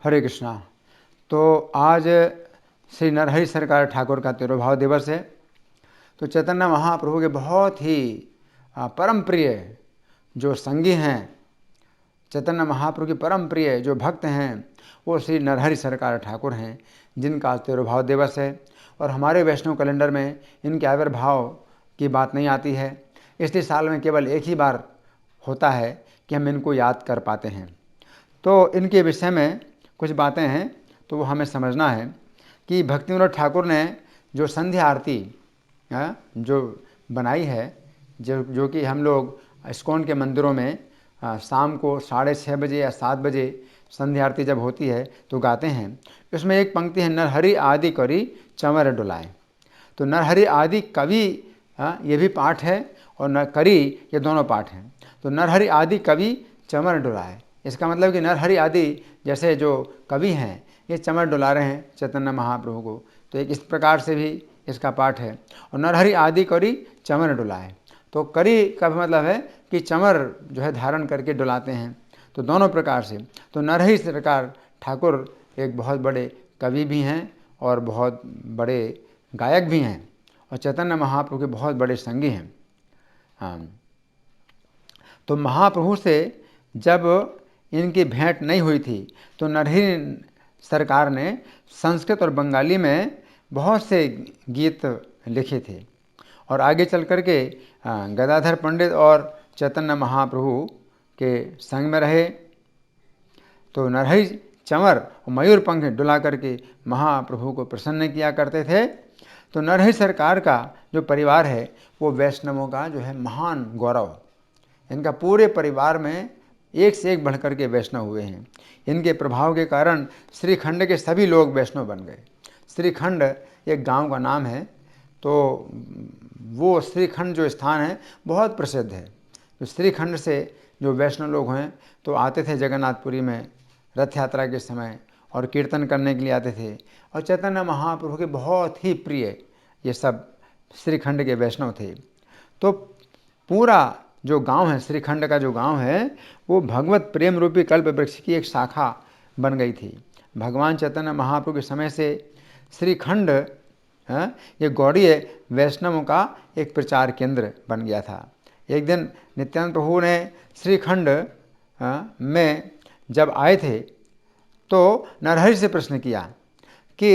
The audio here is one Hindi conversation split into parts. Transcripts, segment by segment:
हरे कृष्णा। तो आज श्री नरहरि सरकार ठाकुर का तिरुभाव दिवस है। तो चैतन्य महाप्रभु के बहुत ही परम प्रिय जो संगी हैं, चैतन्य महाप्रभु के परम प्रिय जो भक्त हैं, वो श्री नरहरि सरकार ठाकुर हैं, जिनका तिरुभाव दिवस है। और हमारे वैष्णव कैलेंडर में इनके आविर्भाव की बात नहीं आती है, इसलिए साल में केवल एक ही बार होता है कि हम इनको याद कर पाते हैं। तो इनके विषय में कुछ बातें हैं, तो वो हमें समझना है कि भक्तिविनोद ठाकुर ने जो संध्या आरती जो बनाई है, जो कि हम लोग इस्कॉन के मंदिरों में शाम को 6:30 बजे या 7 बजे संध्या आरती जब होती है तो गाते हैं। उसमें एक पंक्ति है, नरहरि आदि करी चंवर डुलाए। तो नरहरि आदि कवि ये भी पाठ है और न करी ये दोनों पाठ हैं। तो नरहरि आदि कवि चंवर डुलाए, इसका मतलब कि नरहरि आदि जैसे जो कवि हैं ये चंवर डुला रहे हैं चैतन्य महाप्रभु को। तो एक इस प्रकार से भी इसका पाठ है। और नरहरि आदि करी चंवर डुलाए, तो करी का मतलब है कि चंवर जो है धारण करके डुलाते हैं। तो दोनों प्रकार से। तो नरहरि सरकार ठाकुर एक बहुत बड़े कवि भी हैं और बहुत बड़े गायक भी हैं और चैतन्य महाप्रभु के बहुत बड़े संगी हैं। हाँ, तो महाप्रभु से जब इनकी भेंट नहीं हुई थी तो नरहरि सरकार ने संस्कृत और बंगाली में बहुत से गीत लिखे थे और आगे चल कर के गदाधर पंडित और चैतन्य महाप्रभु के संग में रहे। तो नरहरि चंवर और मयूर पंख डुला करके महाप्रभु को प्रसन्न किया करते थे। तो नरहरि सरकार का जो परिवार है वो वैष्णवों का जो है महान गौरव। इनका पूरे परिवार में एक से एक बढ़कर के वैष्णव हुए हैं। इनके प्रभाव के कारण श्रीखंड के सभी लोग वैष्णव बन गए। श्रीखंड एक गांव का नाम है, तो वो श्रीखंड जो स्थान है बहुत प्रसिद्ध है। तो श्रीखंड से जो वैष्णव लोग हैं तो आते थे जगन्नाथपुरी में रथ यात्रा के समय और कीर्तन करने के लिए आते थे। और चैतन्य महाप्रभु के बहुत ही प्रिय ये सब श्रीखंड के वैष्णव थे। तो पूरा जो गांव है, श्रीखंड का जो गांव है, वो भगवत प्रेम रूपी कल्प वृक्ष की एक शाखा बन गई थी। भगवान चैतन्य महाप्रभु के समय से श्रीखंड ये गौड़ीय वैष्णवों का एक प्रचार केंद्र बन गया था। एक दिन नित्यानंद प्रभु ने श्रीखंड में जब आए थे तो नरहरि से प्रश्न किया कि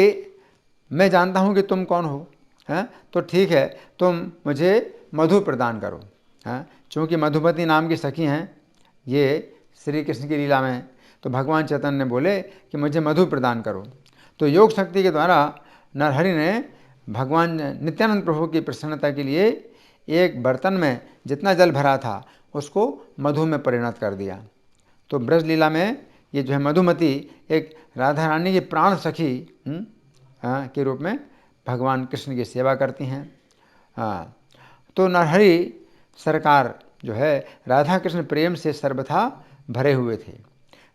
मैं जानता हूँ कि तुम कौन हो, तो ठीक है तुम मुझे मधु प्रदान करो। चूँकि मधुमती नाम की सखी हैं ये श्री कृष्ण की लीला में, तो भगवान चैतन्य ने बोले कि मुझे मधु प्रदान करो। तो योग शक्ति के द्वारा नरहरि ने भगवान नित्यानंद प्रभु की प्रसन्नता के लिए एक बर्तन में जितना जल भरा था उसको मधु में परिणत कर दिया। तो ब्रज लीला में ये जो है मधुमती एक राधा रानी की प्राण सखी के रूप में भगवान कृष्ण की सेवा करती हैं। तो नरहरि सरकार जो है राधा कृष्ण प्रेम से सर्वथा भरे हुए थे।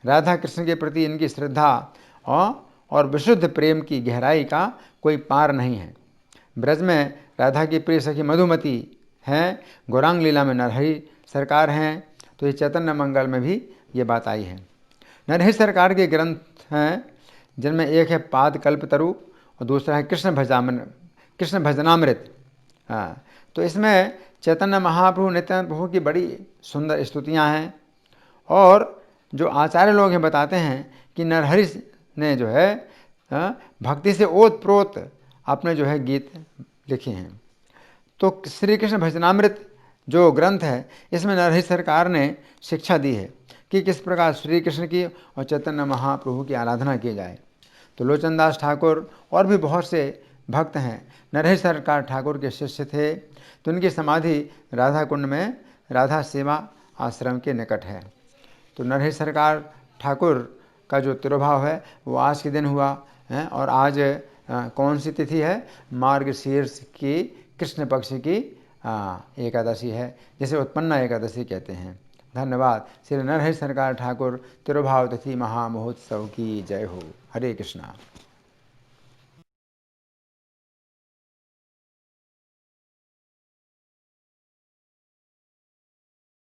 राधा कृष्ण के प्रति इनकी श्रद्धा और विशुद्ध प्रेम की गहराई का कोई पार नहीं है। ब्रज में राधा की प्रिय सखी मधुमती हैं, गौरांग लीला में नरहरि सरकार हैं। तो ये चैतन्य मंगल में भी ये बात आई है। नरहरि सरकार के ग्रंथ हैं जिनमें एक है पाद कल्पतरु और दूसरा है कृष्ण भजनामृत। तो इसमें चैतन्य महाप्रभु नित्यानंद प्रभु की बड़ी सुंदर स्तुतियाँ हैं। और जो आचार्य लोग हैं बताते हैं कि नरहरि ने जो है भक्ति से ओत प्रोत अपने जो है गीत लिखे हैं। तो श्री कृष्ण भजनामृत जो ग्रंथ है इसमें नरहरि सरकार ने शिक्षा दी है कि किस प्रकार श्री कृष्ण की और चैतन्य महाप्रभु की आराधना की जाए। तो लोचनदास ठाकुर और भी बहुत से भक्त हैं नरहरि सरकार ठाकुर के शिष्य थे। तो उनकी समाधि राधा कुंड में राधा सेवा आश्रम के निकट है। तो नरहरि सरकार ठाकुर का जो तिरुभाव है वो आज के दिन हुआ है। और आज कौन सी तिथि है? मार्गशीर्ष की कृष्ण पक्ष की एकादशी है, जिसे उत्पन्ना एकादशी कहते हैं। धन्यवाद। श्री नरहरि सरकार ठाकुर तिरुभाव तिथि महामहोत्सव की जय हो। हरे कृष्णा।